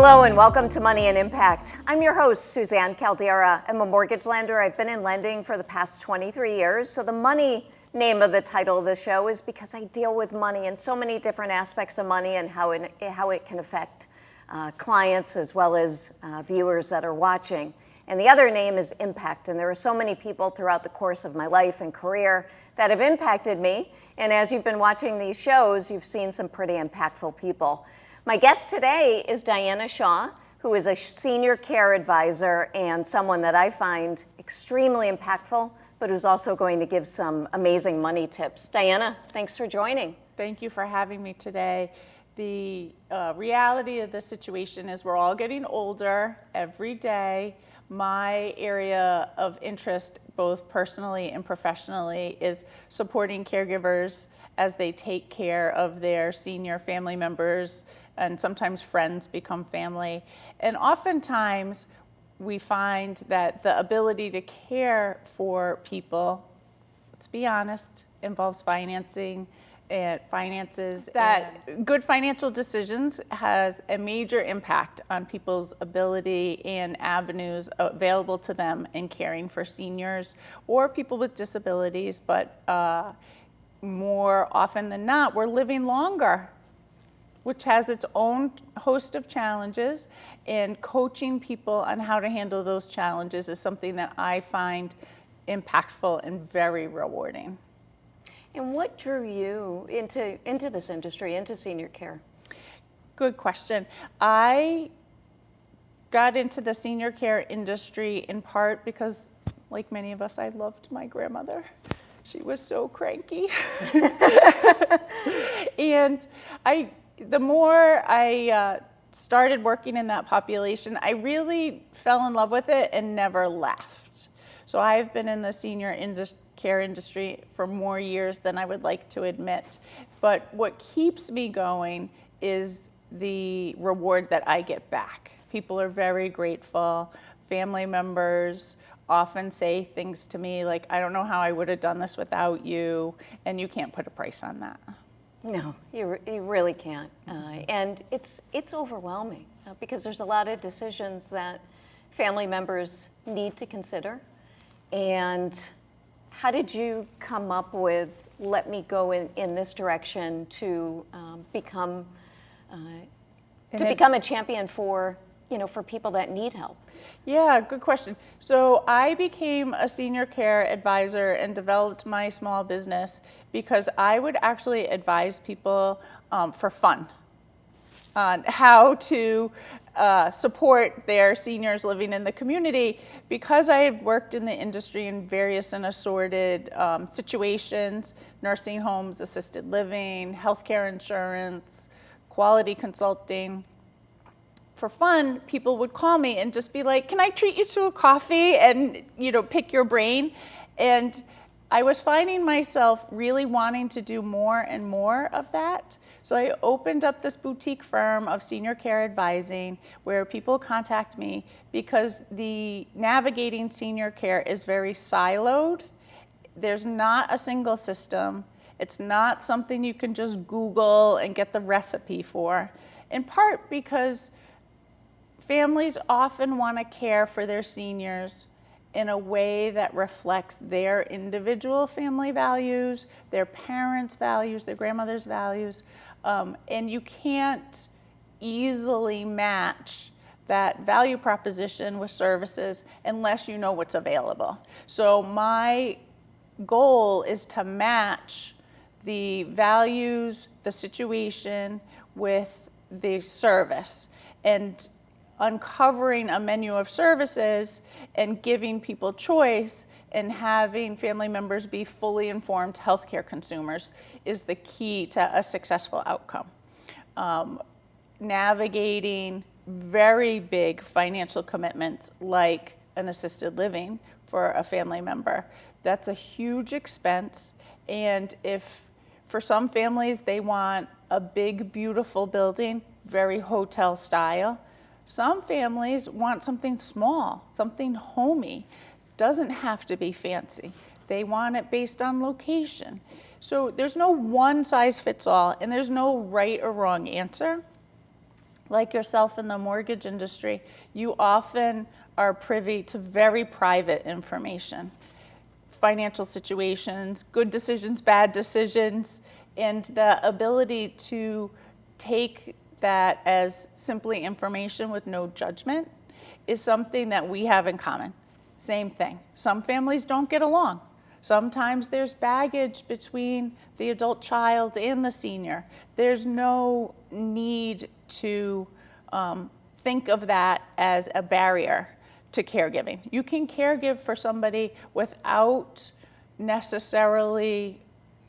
Hello and welcome to Money and Impact. I'm your host, Suzanne Caldeira. I'm a mortgage lender. I've been in lending for the past 23 years. So the money name of the title of the show is because I deal with money and so many different aspects of money and how it can affect clients as well as viewers that are watching. And the other name is Impact. And there are so many people throughout the course of my life and career that have impacted me. And as you've been watching these shows, you've seen some pretty impactful people. My guest today is Dianna Shaw, who is a senior care advisor and someone that I find extremely impactful, but who's also going to give some amazing money tips. Dianna, thanks for joining. Thank you for having me today. The reality of the situation is we're all getting older every day. My area of interest, both personally and professionally, is supporting caregivers as they take care of their senior family members, and sometimes friends become family. And oftentimes we find that the ability to care for people, let's be honest, involves finances, that good financial decisions has a major impact on people's ability and avenues available to them in caring for seniors or people with disabilities, but more often than not, we're living longer, which has its own host of challenges, and coaching people on how to handle those challenges is something that I find impactful and very rewarding. And what drew you into this industry, into senior care? Good question. I got into the senior care industry in part because, like many of us, I loved my grandmother. She was so cranky. And the more I started working in that population, I really fell in love with it and never left. So I've been in the senior care industry for more years than I would like to admit. But what keeps me going is the reward that I get back. People are very grateful. Family members often say things to me like, I don't know how I would have done this without you, and you can't put a price on that. No, you really can't. And it's overwhelming because there's a lot of decisions that family members need to consider. And how did you come up with, let me go in this direction to become a champion for people that need help? Yeah, good question. So I became a senior care advisor and developed my small business because I would actually advise people for fun on how to support their seniors living in the community. Because I had worked in the industry in various and assorted situations, nursing homes, assisted living, healthcare insurance, quality consulting. For fun, people would call me and just be like, can I treat you to a coffee and, pick your brain? And I was finding myself really wanting to do more and more of that. So I opened up this boutique firm of senior care advising where people contact me because the navigating senior care is very siloed. There's not a single system. It's not something you can just Google and get the recipe for, in part because families often want to care for their seniors in a way that reflects their individual family values, their parents' values, their grandmother's values, and you can't easily match that value proposition with services unless you know what's available. So my goal is to match the values, the situation with the service, and uncovering a menu of services and giving people choice and having family members be fully informed healthcare consumers is the key to a successful outcome. Navigating very big financial commitments like an assisted living for a family member, that's a huge expense. And if for some families they want a big, beautiful building, very hotel style, some families want something small, something homey. Doesn't have to be fancy. They want it based on location. So there's no one size fits all, and there's no right or wrong answer. like yourself in the mortgage industry, you often are privy to very private information, financial situations, good decisions, bad decisions, and the ability to take that as simply information with no judgment is something that we have in common. Same thing. Some families don't get along. Sometimes there's baggage between the adult child and the senior. There's no need to think of that as a barrier to caregiving. You can caregive for somebody without necessarily,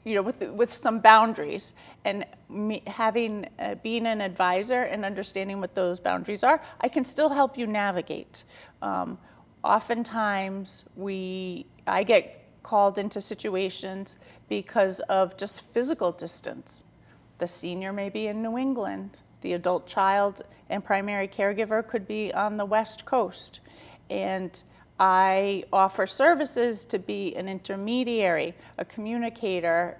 with some boundaries, and being an advisor and understanding what those boundaries are, I can still help you navigate. Oftentimes, I get called into situations because of just physical distance. The senior may be in New England. The adult child and primary caregiver could be on the West Coast. And I offer services to be an intermediary, a communicator,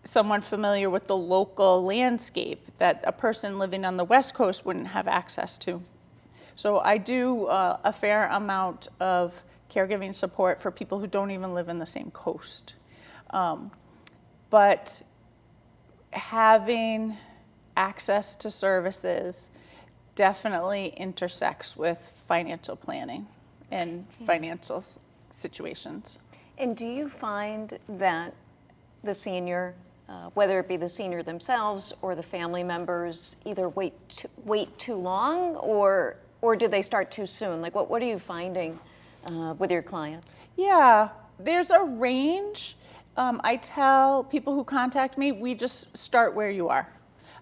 someone familiar with the local landscape that a person living on the West Coast wouldn't have access to. So I do a fair amount of caregiving support for people who don't even live in the same coast. But having access to services definitely intersects with financial planning and financial situations. And do you find that the senior, whether it be the senior themselves or the family members, either wait too long or do they start too soon? Like what are you finding with your clients? Yeah, there's a range. I tell people who contact me, we just start where you are.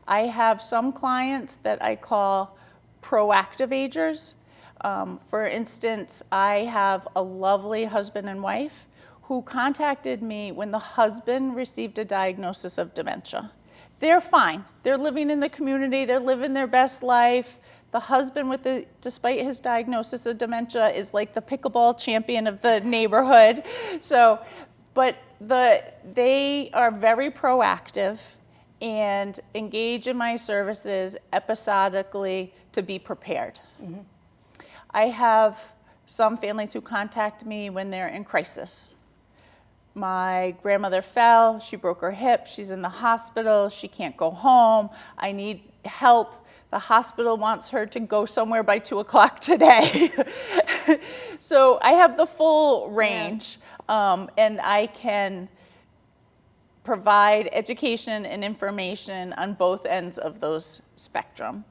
I have some clients that I call proactive agers. For instance, I have a lovely husband and wife who contacted me when the husband received a diagnosis of dementia. They're fine. They're living in the community. They're living their best life. The husband, despite his diagnosis of dementia, is like the pickleball champion of the neighborhood. But they are very proactive and engage in my services episodically to be prepared. Mm-hmm. I have some families who contact me when they're in crisis. My grandmother fell, she broke her hip, she's in the hospital, she can't go home, I need help. The hospital wants her to go somewhere by 2 o'clock today. So I have the full range, and I can provide education and information on both ends of those spectrum.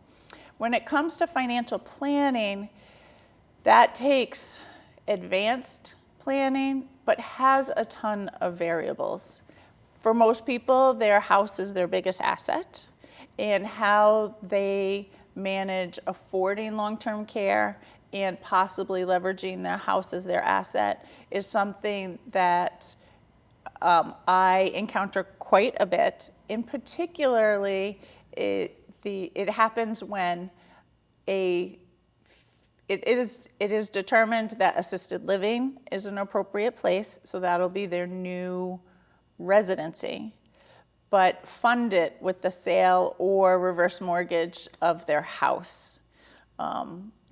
When it comes to financial planning, that takes advanced planning, but has a ton of variables. For most people, their house is their biggest asset, and how they manage affording long-term care and possibly leveraging their house as their asset is something that I encounter quite a bit. In particularly, it happens when it is determined that assisted living is an appropriate place, so that'll be their new residency, but fund it with the sale or reverse mortgage of their house.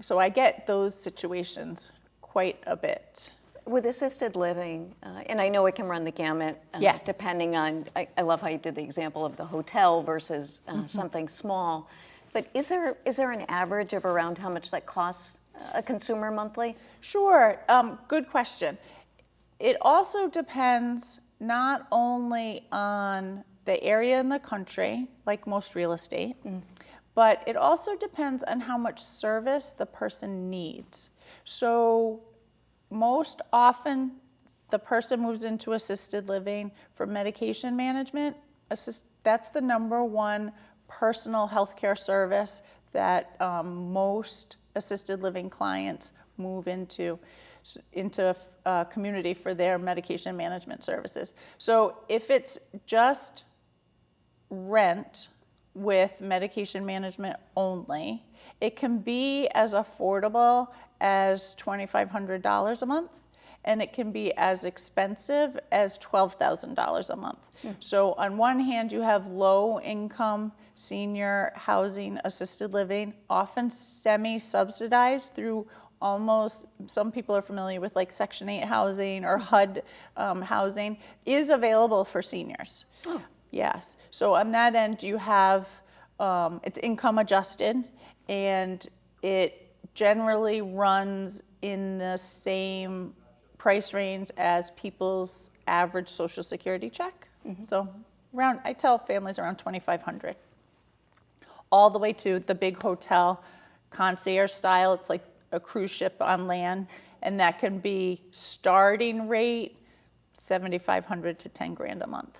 So I get those situations quite a bit. With assisted living, and I know it can run the gamut, yes, depending on, I love how you did the example of the hotel versus something small, but is there an average of around how much that costs a consumer monthly? Sure, good question. It also depends not only on the area in the country, like most real estate, but it also depends on how much service the person needs. So most often, the person moves into assisted living for medication management. That's the number one personal health care service that most assisted living clients move into a community for their medication management services. So if it's just rent with medication management only, it can be as affordable as $2,500 a month, and it can be as expensive as $12,000 a month. So on one hand, you have low income senior housing, assisted living, often semi-subsidized through almost, some people are familiar with like Section 8 housing or HUD housing, is available for seniors. Oh. Yes. So on that end, you have, it's income adjusted, and it generally runs in the same price range as people's average Social Security check. So around, I tell families around $2,500. All the way to the big hotel, concierge style. It's like a cruise ship on land, and that can be starting rate $7,500 to $10,000 a month.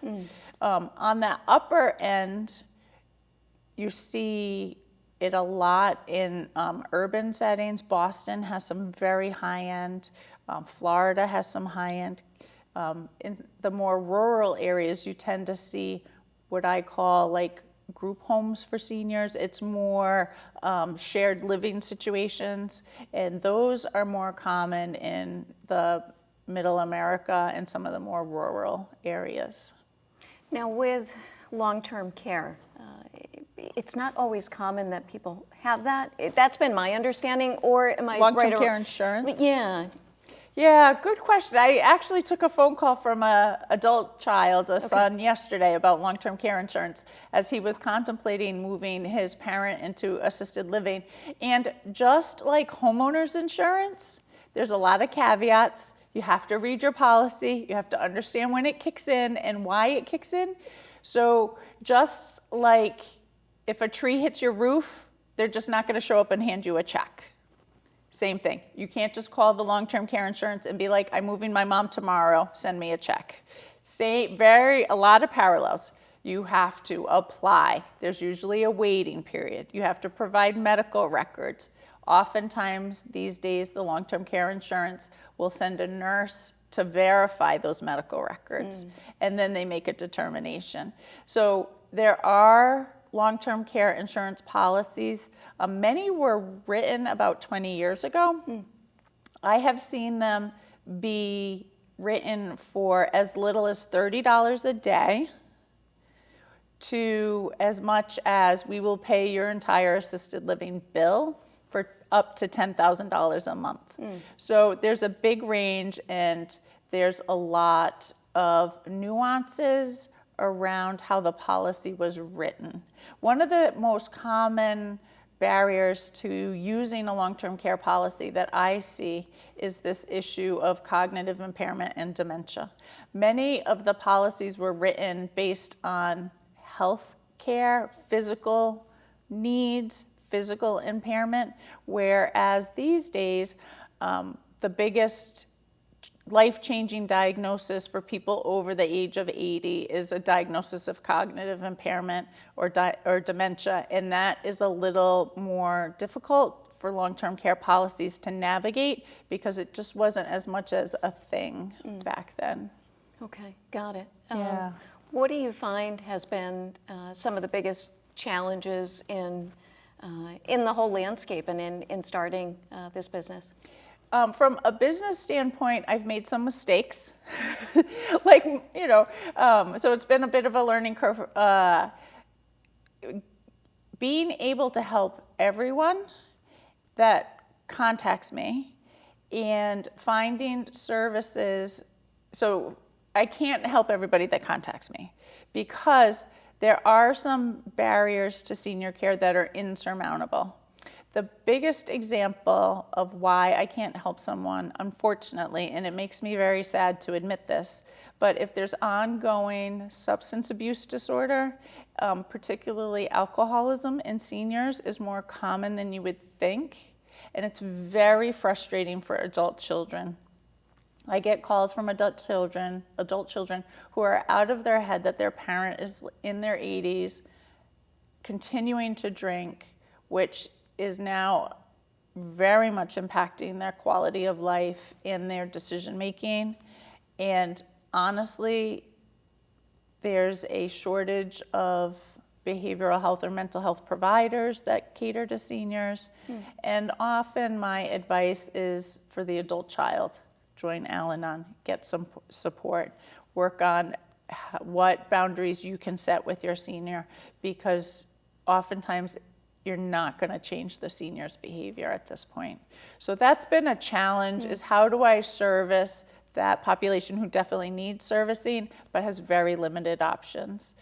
On the upper end, you see it a lot in urban settings. Boston has some very high end. Florida has some high end. In the more rural areas, you tend to see what I call like group homes for seniors. It's more shared living situations, and those are more common in the middle America and some of the more rural areas. Now, with long-term care, it's not always common that people have that. That's been my understanding, or am I right? Long-term care insurance? Yeah. Yeah, good question. I actually took a phone call from an adult child, a son, yesterday about long-term care insurance as he was contemplating moving his parent into assisted living. And just like homeowners insurance, there's a lot of caveats. You have to read your policy. You have to understand when it kicks in and why it kicks in. So just like if a tree hits your roof, they're just not going to show up and hand you a check. Same thing. You can't just call the long-term care insurance and be like, I'm moving my mom tomorrow, send me a check. A lot of parallels. You have to apply. There's usually a waiting period. You have to provide medical records. Oftentimes these days, the long-term care insurance will send a nurse to verify those medical records, and then they make a determination. So there are long-term care insurance policies. Many were written about 20 years ago. I have seen them be written for as little as $30 a day to as much as we will pay your entire assisted living bill for up to $10,000 a month. So there's a big range, and there's a lot of nuances around how the policy was written. One of the most common barriers to using a long-term care policy that I see is this issue of cognitive impairment and dementia. Many of the policies were written based on health care, physical needs, physical impairment, whereas these days, the biggest life-changing diagnosis for people over the age of 80 is a diagnosis of cognitive impairment or dementia, and that is a little more difficult for long-term care policies to navigate because it just wasn't as much as a thing back then. Okay, got it. Yeah. What do you find has been some of the biggest challenges in the whole landscape and in starting this business? From a business standpoint, I've made some mistakes. So it's been a bit of a learning curve. Being able to help everyone that contacts me and finding services. So I can't help everybody that contacts me because there are some barriers to senior care that are insurmountable. The biggest example of why I can't help someone, unfortunately, and it makes me very sad to admit this, but if there's ongoing substance abuse disorder, particularly alcoholism in seniors is more common than you would think, and it's very frustrating for adult children. I get calls from adult children who are out of their head that their parent is in their 80s, continuing to drink, which is now very much impacting their quality of life and their decision making. And honestly, there's a shortage of behavioral health or mental health providers that cater to seniors. And often my advice is for the adult child, join Al-Anon, get some support, work on what boundaries you can set with your senior, because oftentimes you're not going to change the senior's behavior at this point. So that's been a challenge, is how do I service that population who definitely needs servicing but has very limited options.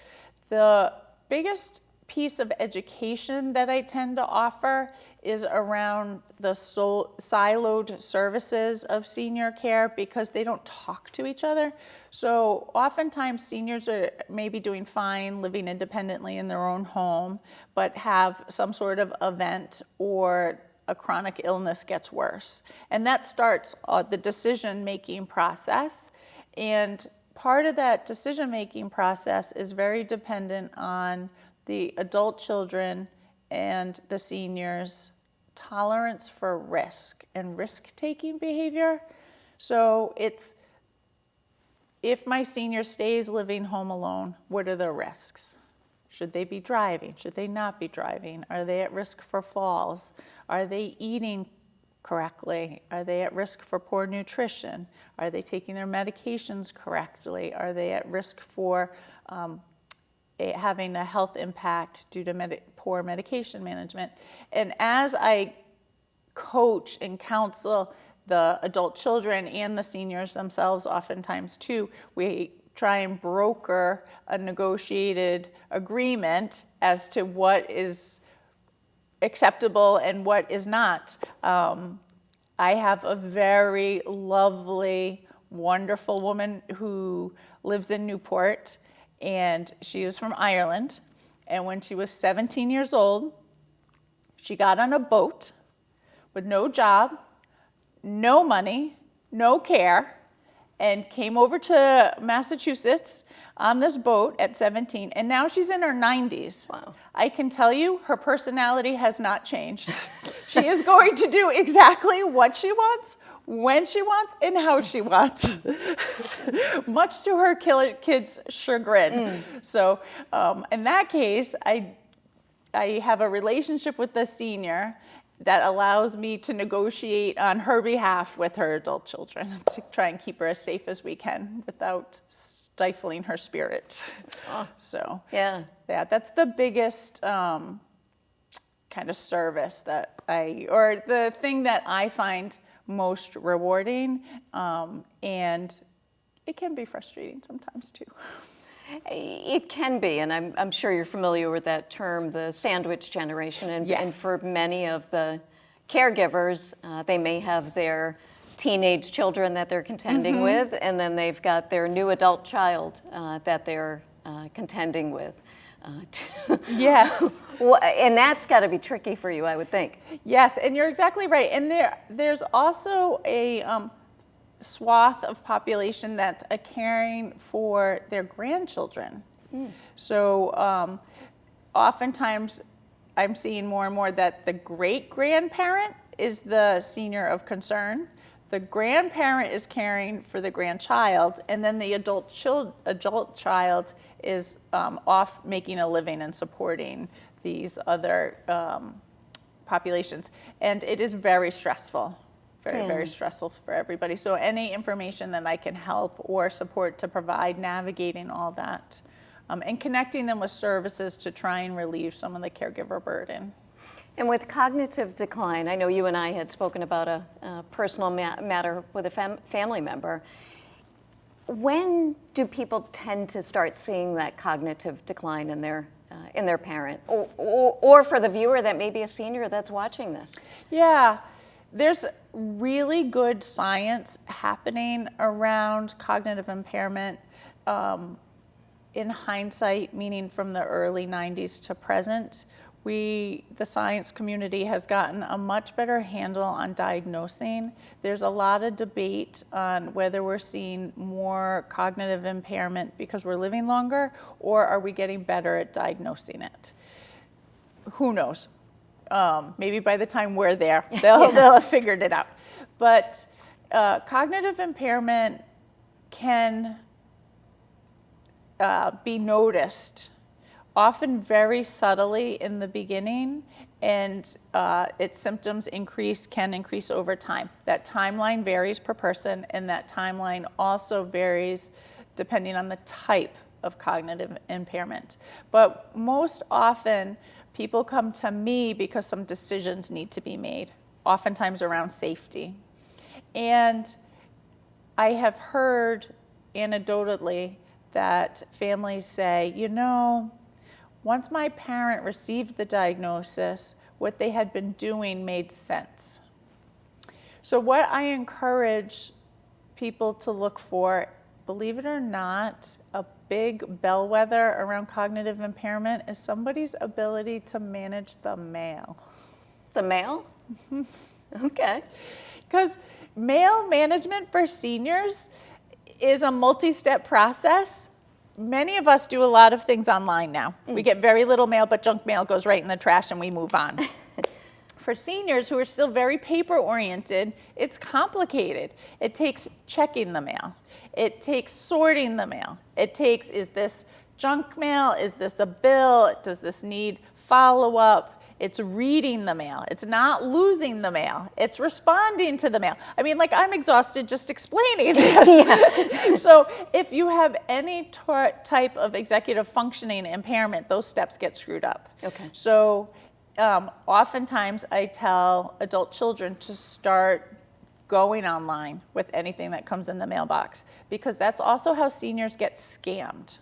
The biggest piece of education that I tend to offer is around the siloed services of senior care, because they don't talk to each other. So oftentimes seniors are maybe doing fine, living independently in their own home, but have some sort of event or a chronic illness gets worse. And that starts the decision-making process. And part of that decision-making process is very dependent on the adult children and the seniors' tolerance for risk and risk-taking behavior. So it's, if my senior stays living home alone, what are the risks? Should they be driving? Should they not be driving? Are they at risk for falls? Are they eating correctly? Are they at risk for poor nutrition? Are they taking their medications correctly? Are they at risk for having a health impact due to poor medication management? And as I coach and counsel the adult children and the seniors themselves, oftentimes too, we try and broker a negotiated agreement as to what is acceptable and what is not. I have a very lovely, wonderful woman who lives in Newport, and she is from Ireland. And when she was 17 years old, she got on a boat with no job, no money, no care, and came over to Massachusetts on this boat at 17, and now she's in her 90s. Wow. I can tell you her personality has not changed. She is going to do exactly what she wants, when she wants, and how she wants, much to her kids' chagrin. So in that case, I have a relationship with the senior that allows me to negotiate on her behalf with her adult children to try and keep her as safe as we can without stifling her spirit. So yeah, that's the biggest kind of service that or the thing that I find most rewarding, and it can be frustrating sometimes too. It can be, and I'm sure you're familiar with that term, the sandwich generation. And, yes. And for many of the caregivers, they may have their teenage children that they're contending with, and then they've got their new adult child that they're contending with. Yes. And that's got to be tricky for you, I would think. Yes, and you're exactly right. And there's also a swath of population that's caring for their grandchildren. So oftentimes I'm seeing more and more that the great-grandparent is the senior of concern. The grandparent is caring for the grandchild, and then the adult child is off making a living and supporting these other populations. And it is very stressful. Very stressful for everybody. So any information that I can help or support to provide navigating all that, and connecting them with services to try and relieve some of the caregiver burden. And with cognitive decline, I know you and I had spoken about a personal matter with a family member. When do people tend to start seeing that cognitive decline in their parent, or for the viewer that may be a senior that's watching this? Yeah. There's really good science happening around cognitive impairment in hindsight, meaning from the early 90s to present. The science community has gotten a much better handle on diagnosing. There's a lot of debate on whether we're seeing more cognitive impairment because we're living longer, or are we getting better at diagnosing it? Who knows? Maybe by the time we're there, they'll have figured it out. But cognitive impairment can be noticed, often very subtly in the beginning, and its symptoms can increase over time. That timeline varies per person, and that timeline also varies depending on the type of cognitive impairment. But most often, People come to me because some decisions need to be made, oftentimes around safety. And I have heard anecdotally that families say, once my parent received the diagnosis, what they had been doing made sense. So what I encourage people to look for, believe it or not, a big bellwether around cognitive impairment is somebody's ability to manage the mail. The mail? Okay. Because mail management for seniors is a multi-step process. Many of us do a lot of things online now. We get very little mail, but junk mail goes right in the trash and we move on. For seniors who are still very paper-oriented, it's complicated. It takes checking the mail. It takes sorting the mail. It takes, is this junk mail? Is this a bill? Does this need follow-up? It's reading the mail. It's not losing the mail. It's responding to the mail. I mean, I'm exhausted just explaining this. So if you have any type of executive functioning impairment, those steps get screwed up. Okay. So oftentimes I tell adult children to start going online with anything that comes in the mailbox, because that's also how seniors get scammed.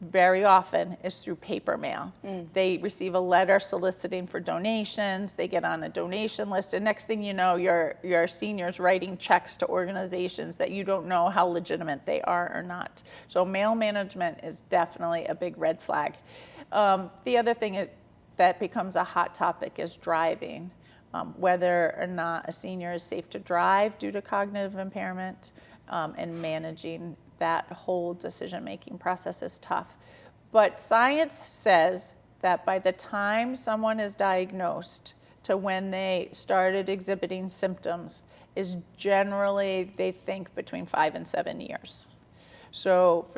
Very often is through paper mail. They receive a letter soliciting for donations, they get on a donation list, and next thing you know, your seniors writing checks to organizations that you don't know how legitimate they are or not. So mail management is definitely a big red flag. The other thing that becomes a hot topic is driving. Whether or not a senior is safe to drive due to cognitive impairment, and managing that whole decision-making process is tough. But science says that by the time someone is diagnosed to when they started exhibiting symptoms is generally, they think, between 5 and 7 years. So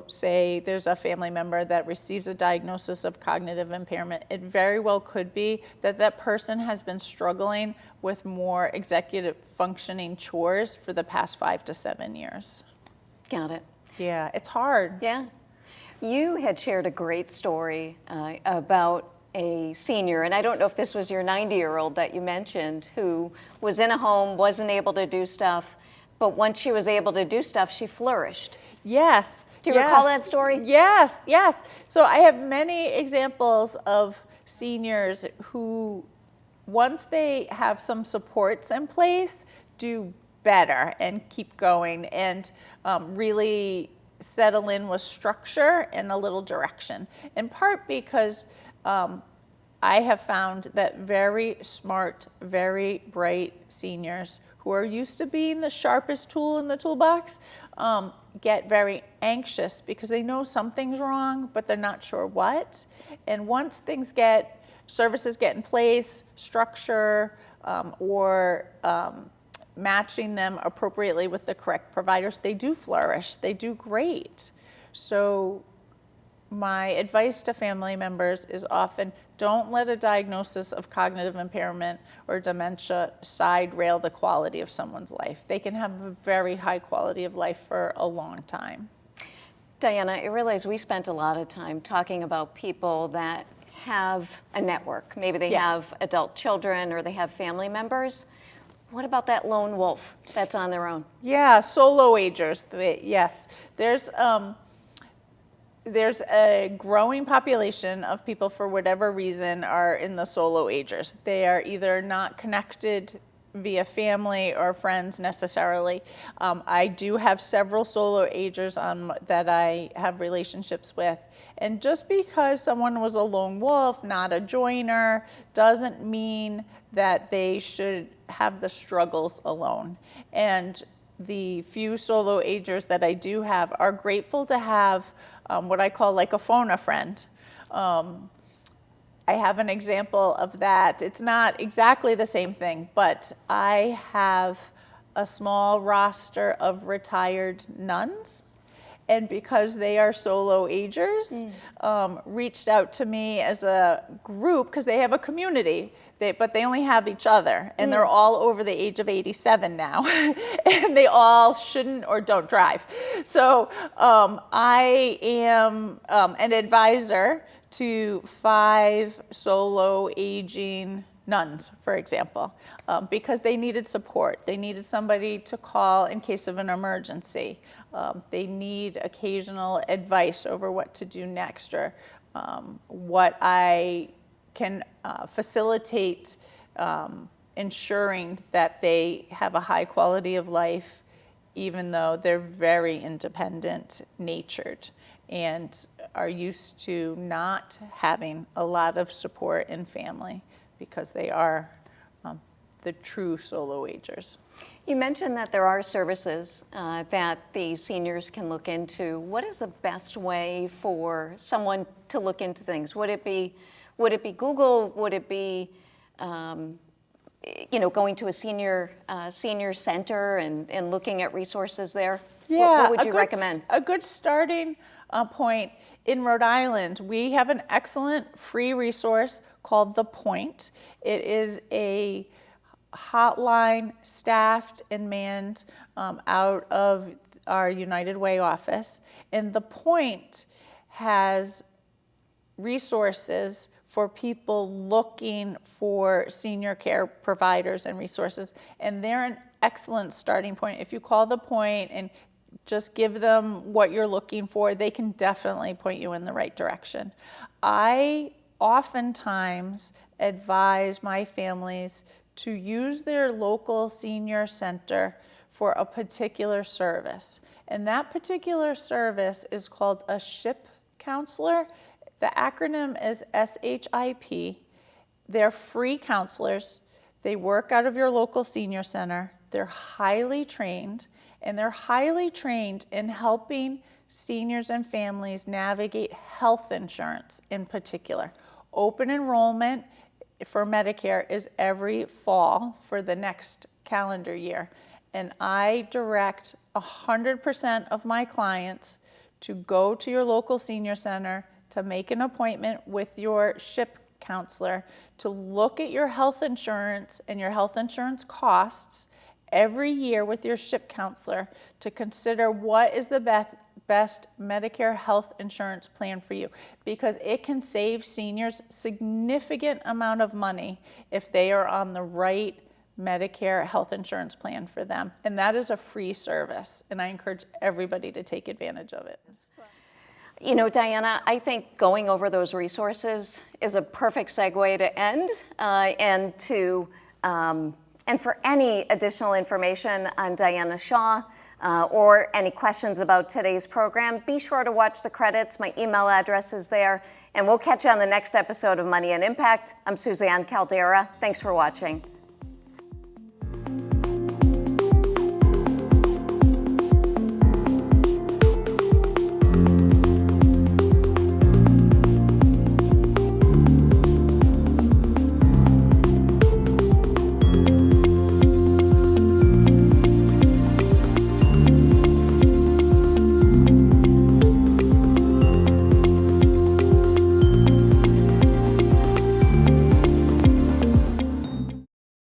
say there's a family member that receives a diagnosis of cognitive impairment, it very well could be that that person has been struggling with more executive functioning chores for the past 5 to 7 years. Got it. Yeah, it's hard. Yeah. You had shared a great story about a senior, and I don't know if this was your 90-year-old that you mentioned, who was in a home, wasn't able to do stuff, but once she was able to do stuff, she flourished. Yes. Do you recall that story? Yes. So I have many examples of seniors who, once they have some supports in place, do better and keep going and really settle in with structure and a little direction. In part because I have found that very smart, very bright seniors who are used to being the sharpest tool in the toolbox get very anxious because they know something's wrong, but they're not sure what. And once services get in place, structure, or matching them appropriately with the correct providers, they do flourish, they do great. So my advice to family members is often don't let a diagnosis of cognitive impairment or dementia side rail the quality of someone's life. They can have a very high quality of life for a long time. Dianna, I realize we spent a lot of time talking about people that have a network. Maybe they have adult children or they have family members. What about that lone wolf that's on their own? Yeah, solo agers. Yes, there's a growing population of people, for whatever reason, are in the solo agers. They are either not connected via family or friends necessarily. I do have several solo agers that I have relationships with. And just because someone was a lone wolf, not a joiner, doesn't mean that they should have the struggles alone. And the few solo agers that I do have are grateful to have what I call like a phone a friend. I have an example of that. It's not exactly the same thing, but I have a small roster of retired nuns, and because they are solo agers, reached out to me as a group because they have a community, but they only have each other, and they're all over the age of 87 now, and they all shouldn't or don't drive. So I am an advisor to 5 solo aging nuns, for example, because they needed support. They needed somebody to call in case of an emergency. They need occasional advice over what to do next, or what I can facilitate ensuring that they have a high quality of life, even though they're very independent natured and are used to not having a lot of support in family because they are the true solo agers. You mentioned that there are services that the seniors can look into. What is the best way for someone to look into things? Would it be Google? Would it be going to a senior center and looking at resources there? Yeah, what would you recommend? A good starting point in Rhode Island, we have an excellent free resource called The Point. It is a hotline staffed and manned out of our United Way office. And The Point has resources for people looking for senior care providers and resources. And they're an excellent starting point. If you call The Point and just give them what you're looking for, they can definitely point you in the right direction. I oftentimes advise my families to use their local senior center for a particular service. And that particular service is called a SHIP counselor. The acronym is SHIP. They're free counselors. They work out of your local senior center. They're highly trained, and they're highly trained in helping seniors and families navigate health insurance in particular. Open enrollment for Medicare is every fall for the next calendar year. And I direct 100% of my clients to go to your local senior center, to make an appointment with your SHIP counselor, to look at your health insurance and your health insurance costs every year with your SHIP counselor, to consider what is the best Medicare health insurance plan for you, because it can save seniors significant amount of money if they are on the right Medicare health insurance plan for them. And that is a free service, and I encourage everybody to take advantage of it. You know, Dianna, I think going over those resources is a perfect segue to end, and for any additional information on Dianna Shaw or any questions about today's program, be sure to watch the credits. My email address is there, and we'll catch you on the next episode of Money and Impact. I'm Suzanne Caldeira. Thanks for watching.